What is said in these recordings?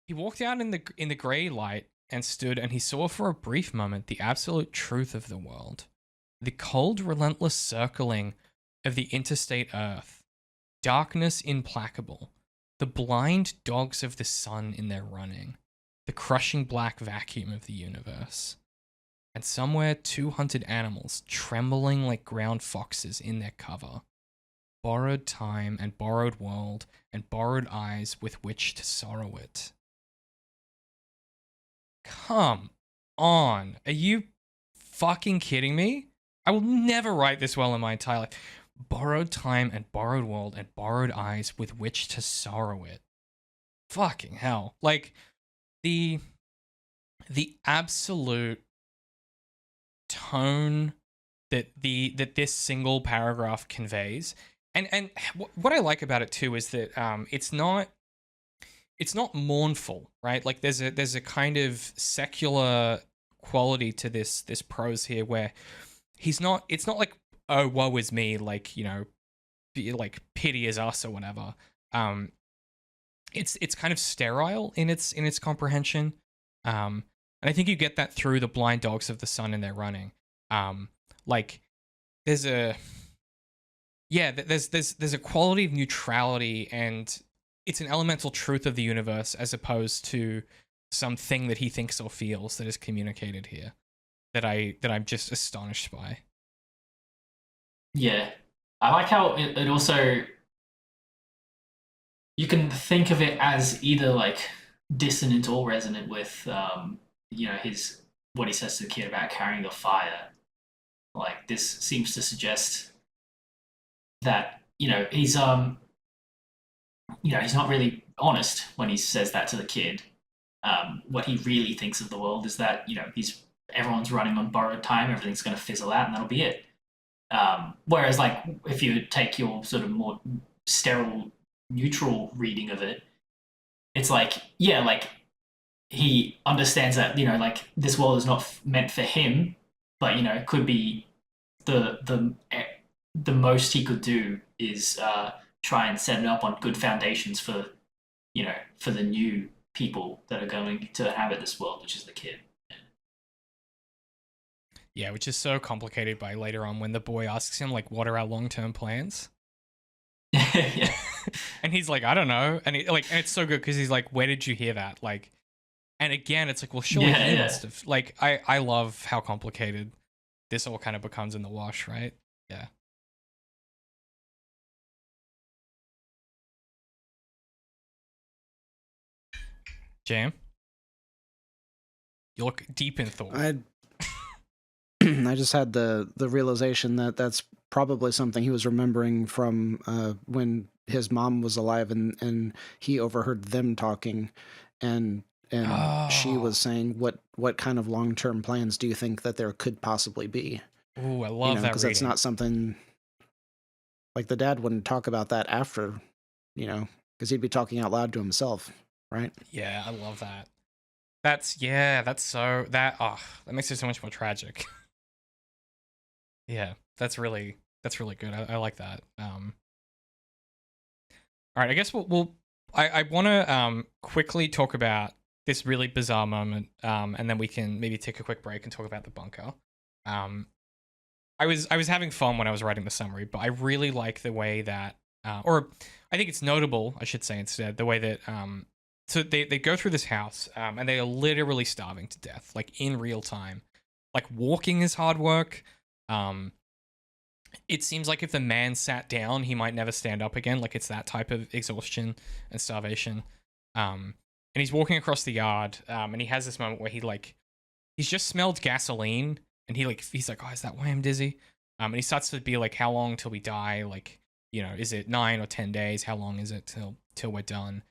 He walked out in the grey light and stood, and he saw for a brief moment the absolute truth of the world. The cold, relentless circling of the interstate earth. Darkness implacable. The blind dogs of the sun in their running. The crushing black vacuum of the universe. And somewhere 200 animals trembling like ground foxes in their cover. Borrowed time and borrowed world and borrowed eyes with which to sorrow it. Come on. Are you fucking kidding me? I will never write this well in my entire life. Borrowed time and borrowed world and borrowed eyes with which to sorrow it. Fucking hell. Like, the absolute tone that this single paragraph conveys, and what I like about it too is that it's not mournful, right? Like there's a kind of secular quality to this prose here where it's not like, oh, woe is me, like, you know, like pity is us or whatever. It's kind of sterile in its comprehension. And I think you get that through the blind dogs of the sun in their running. Like there's a there's a quality of neutrality, and it's an elemental truth of the universe as opposed to something that he thinks or feels that is communicated here that I'm just astonished by. Yeah, I like how it also, you can think of it as either like dissonant or resonant with his what he says to the kid about carrying the fire. Like this seems to suggest that he's not really honest when he says that to the kid. What he really thinks of the world is that everyone's running on borrowed time, everything's going to fizzle out, and that'll be it. Whereas, like, if you take your sort of more sterile, neutral reading of it, it's like, yeah, like he understands that like this world is not meant for him, but it could be the most he could do is try and set it up on good foundations for for the new people that are going to inhabit this world, which is the kid. Yeah, which is so complicated by later on when the boy asks him, like, what are our long-term plans? Yeah. And he's like, I don't know. And and it's so good because he's like, where did you hear that? Like, and again, it's like, well, surely Yeah, he yeah. must have. Like, I love how complicated this all kind of becomes in the wash, right? Yeah. Jam, you look deep in thought. I just had the realization that that's probably something he was remembering from when his mom was alive, and he overheard them talking, and she was saying, what kind of long-term plans do you think that there could possibly be? Ooh, I love that because that's not something, like, the dad wouldn't talk about that after, because he'd be talking out loud to himself, right? Yeah, I love that. That makes it so much more tragic. Yeah, that's really good. I like that. All right, I guess I want to quickly talk about this really bizarre moment, and then we can maybe take a quick break and talk about the bunker. I was having fun when I was writing the summary, but I really like the way that, or I think it's notable, I should say instead, the way that so they go through this house, and they are literally starving to death, like in real time. Like walking is hard work. It seems like if the man sat down, he might never stand up again. Like it's that type of exhaustion and starvation. And he's walking across the yard, and he has this moment where he's just smelled gasoline, and he's like, oh, is that why I'm dizzy? And he starts to be like, how long till we die? Like, is it 9 or 10 days? How long is it till we're done?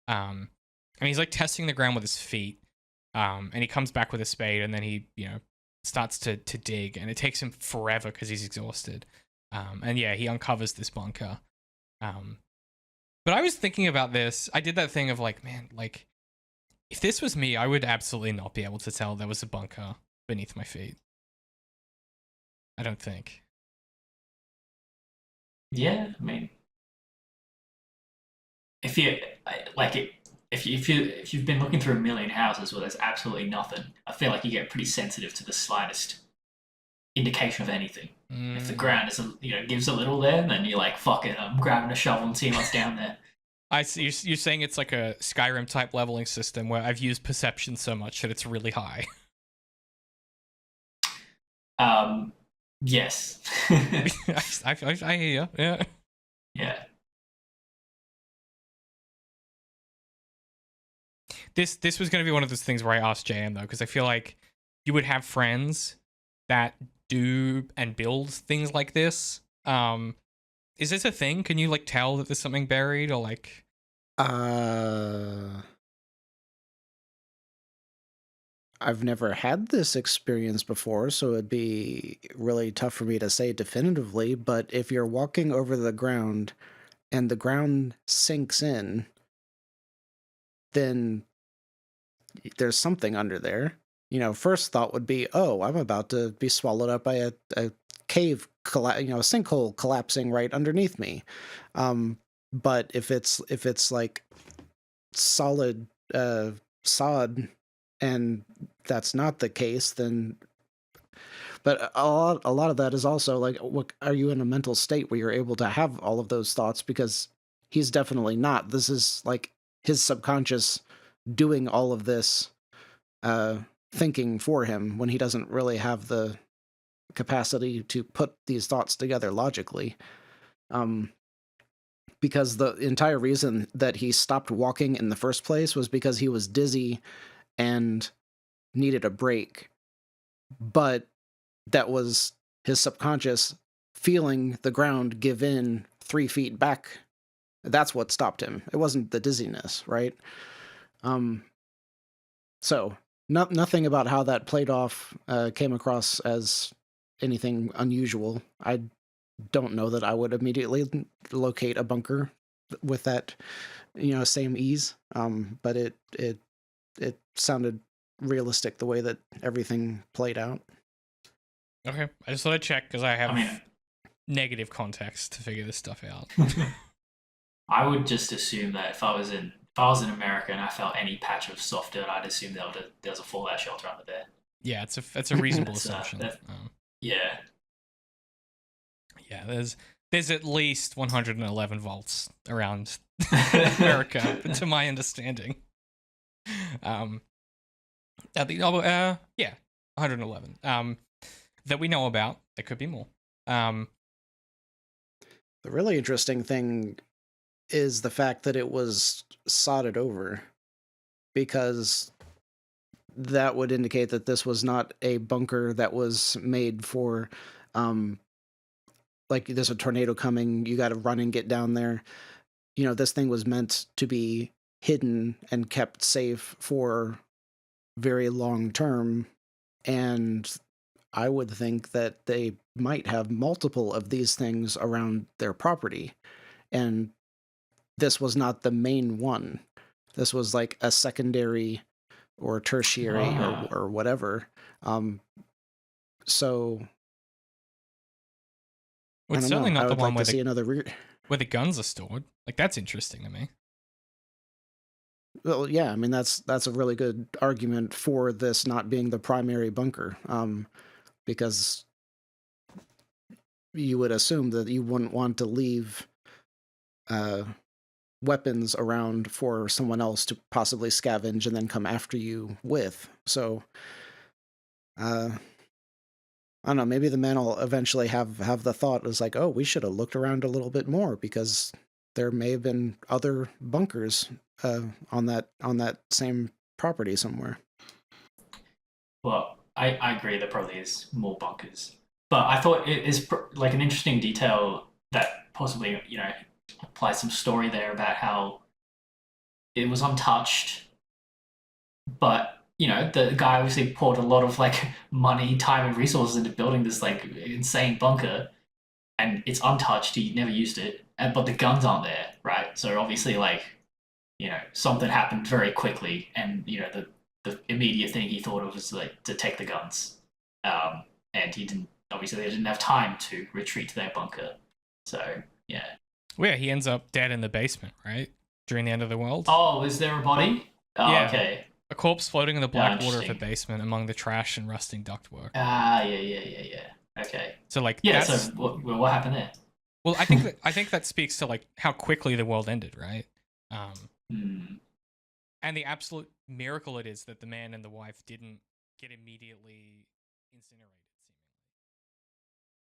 And he's like testing the ground with his feet. And he comes back with a spade, and then he, starts to dig, and it takes him forever because he's exhausted. And yeah, he uncovers this bunker. But I was thinking about this. I did that thing of like, man, like, if this was me, I would absolutely not be able to tell there was a bunker beneath my feet. I don't think. Yeah, I mean, if you like it, if you've been looking through a million houses where there's absolutely nothing, I feel like you get pretty sensitive to the slightest indication of anything. If the ground is gives a little there, then you're like, fuck it, I'm grabbing a shovel and seeing what's down there. I see. You're saying it's like a Skyrim type leveling system where I've used perception so much that it's really high. Yes. I hear you. Yeah. Yeah. This was going to be one of those things where I asked JM though, because I feel like you would have friends that do and build things like this. Is this a thing? Can you like tell that there's something buried or like? I've never had this experience before, so it'd be really tough for me to say definitively, but if you're walking over the ground and the ground sinks in, then there's something under there. First thought would be, oh, I'm about to be swallowed up by a cave, a sinkhole collapsing right underneath me. But if it's like solid sod, and that's not the case, then. But a lot of that is also like, what, are you in a mental state where you're able to have all of those thoughts? Because he's definitely not. This is like his subconscious doing all of this thinking for him when he doesn't really have the capacity to put these thoughts together logically. Because the entire reason that he stopped walking in the first place was because he was dizzy and needed a break. But that was his subconscious feeling the ground give in 3 feet back. That's what stopped him. It wasn't the dizziness, right? So nothing about how that played off came across as anything unusual. I don't know that I would immediately locate a bunker with that, same ease. But it sounded realistic the way that everything played out. Okay, I just thought I'd check because I have negative context to figure this stuff out. I would just assume that if I was in America and I felt any patch of soft dirt, I'd assume there's a fallout shelter under there. Yeah, it's a reasonable assumption. Yeah. Yeah, there's at least 111 volts around America, to my understanding. Yeah, 111. That we know about. There could be more. The really interesting thing is the fact that it was sodded over, because that would indicate that this was not a bunker that was made for, like, there's a tornado coming, you got to run and get down there. This thing was meant to be hidden and kept safe for very long term, and I would think that they might have multiple of these things around their property, and this was not the main one. This was like a secondary or tertiary or whatever. So it's certainly not the one where where the guns are stored. Like, that's interesting to me. Well, yeah, I mean that's a really good argument for this not being the primary bunker, because you would assume that you wouldn't want to leave weapons around for someone else to possibly scavenge and then come after you with. So, I don't know, maybe the man will eventually have the thought, is like, oh, we should have looked around a little bit more, because there may have been other bunkers on that same property somewhere. Well, I agree, there probably is more bunkers. But I thought it is like an interesting detail that possibly, applies some story there about how it was untouched, but the guy obviously poured a lot of like money, time, and resources into building this like insane bunker, and it's untouched. He never used it, but the guns aren't there, right? So obviously, like, something happened very quickly, and the immediate thing he thought of was like to take the guns, and he didn't. Obviously, they didn't have time to retreat to their bunker. So yeah. Well, yeah, he ends up dead in the basement, right? during the end of the world. Oh, is there a body? Oh, Yeah. okay. A corpse floating in the black water of the interesting. basement among the trash and rusting ductwork. Yeah. Okay. So like Yeah. that's So what happened there? well, I think that speaks to like how quickly the world ended, right? And the absolute miracle it is that the man and the wife didn't get immediately incinerated.